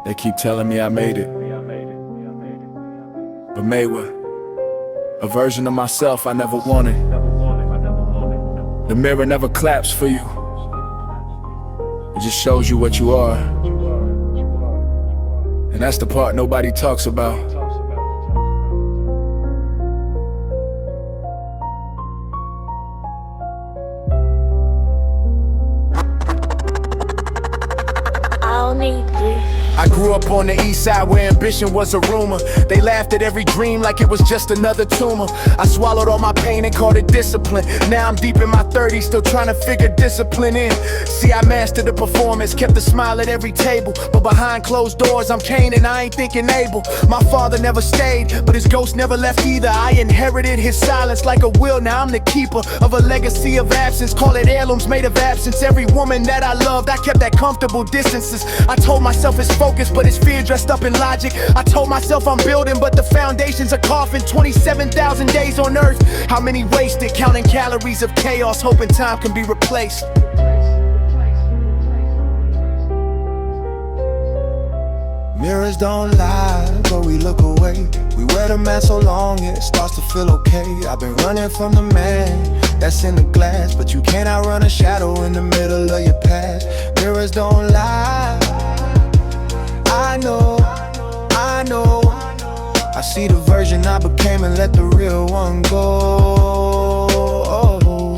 They keep telling me I made it, but made what? A version of myself I never wanted. The mirror never claps for you. It just shows you what you are. And that's the part nobody talks about. I grew up on the east side where ambition was a rumor. They laughed at every dream like it was just another tumor. I swallowed all my pain and called it discipline. Now I'm deep in my 30s, still trying to figure discipline in. See, I mastered the performance, kept a smile at every table. But behind closed doors, I'm Cain and I ain't thinking Abel. My father never stayed, but his ghost never left either. I inherited his silence like a will, now I'm the keeper of a legacy of absence. Call it heirlooms made of absence. Every woman that I loved, I kept at comfortable distances. I told myself it's focus, but it's fear dressed up in logic. I told myself I'm building, but the foundation's a coffin. 27,000 days on earth, how many wasted? Counting calories of chaos, hoping time can be replaced. Mirrors don't lie, but we look away. We wear the mask so long it starts to feel okay. I've been running from the man that's in the glass, but you can't outrun a shadow in the middle of your past. Mirrors don't lie. I know, I see the version I became and let the real one go.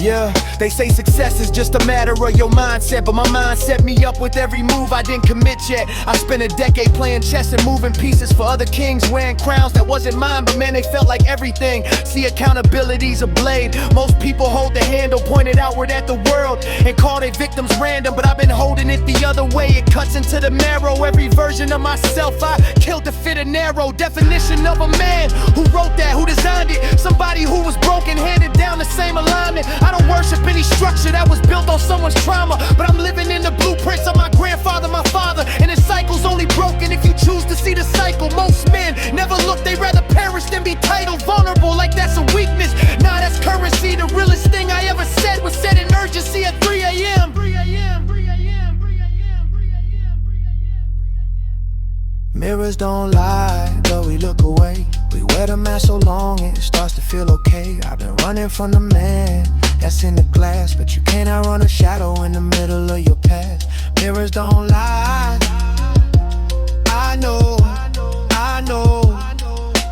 Yeah, they say success is just a matter of your mindset, but my mind set me up with every move I didn't commit yet. I spent a decade playing chess and moving pieces for other kings, wearing crowns that wasn't mine, but man, they felt like everything. See, accountability's a blade. Most people hold the handle pointed outward at the world and call their victims random, but I've been holding it the other way. It cuts into the marrow. Every version of myself I killed to fit a narrow definition of a man. Who wrote that? Who designed it? Somebody who was broken, handed down the same alignment. I don't worship any structure that was built on someone's trauma, but I'm living in the blueprints of my grandfather, my father, and his cycle's only broken if you choose to see the cycle. Most men never look, they rather perish than be titled vulnerable, like that's a weakness. Nah, that's currency. The realest thing I ever said was set in urgency at 3 a.m. Mirrors don't lie, though we look away. We wear the mask so long it starts to feel okay. I've been running from the man that's in the glass, but you can't outrun a shadow in the middle of your past. Mirrors don't lie. I know,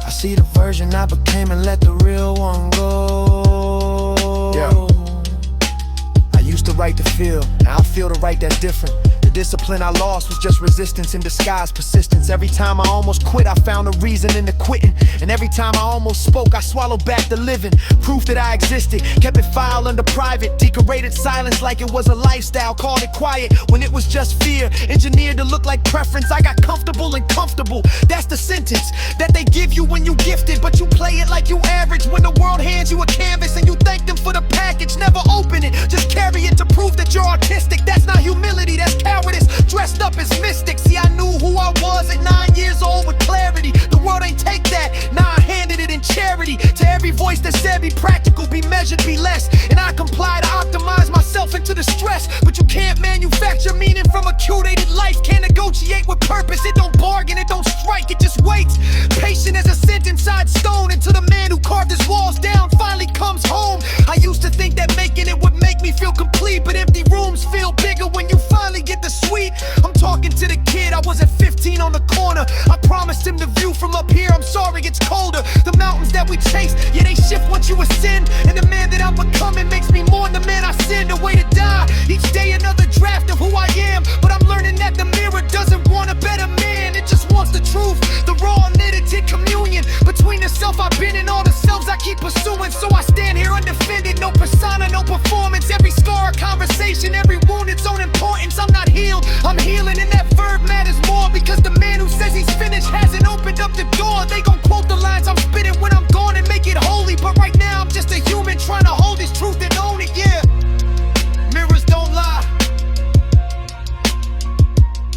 I see the version I became and let the real one go. Yeah. I used to write to feel, now I feel to write that's different. The discipline I lost was just resistance in disguise, persistence. Every time I almost quit, I found a reason in the quitting. And every time I almost spoke, I swallowed back the living. Proof that I existed, kept it filed under private. Decorated silence like it was a lifestyle, called it quiet when it was just fear. Engineered to look like preference, I got comfortable and comfortable. That's the sentence that they give you when you gifted, but you play it like you average. When the world hands you a canvas and you thank them for the package, never open it, just carry it to prove that you're artistic. That's not humility, that's cowardice. Dressed up as mystic. See, I knew who I was at 9 years old with clarity. The world ain't take that, now I handed it in charity. To every voice that said be practical, be measured, be less. And I comply to optimize myself into the stress. But you can't manufacture meaning from a curated life. Can't negotiate with purpose, it don't bargain, it don't strike, it just waits. Patient as a sent inside stone until the man who carved his walls down finally comes home. I used to think that making it would make me feel complete, but empty rooms feel bigger when you finally get the sweet. I'm talking to the kid, I was at 15 on the corner. I promised him the view from up here, I'm sorry it's colder. The mountains that we chase, yeah, they shift once you ascend. And the man that I'm becoming makes me mourn the man I sinned. A way to die, each day another draft of who I am. But I'm learning that the mirror doesn't want a better man, it just wants the truth. The raw unedited communion between the self I've been and all the selves I keep pursuing. So I stand here undefended, no persona, no performance. Every scar a conversation, every wound its own importance. I'm not healed, I'm healing, and that verb matters more, because the man who says he's finished hasn't opened up the door. They gon' quote the lines I'm spitting when I'm gone and make it holy, but right now I'm just a human trying to hold his truth and own it, yeah. Mirrors don't lie,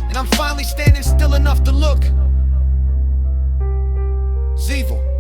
and I'm finally standing still enough to look. ZEVON.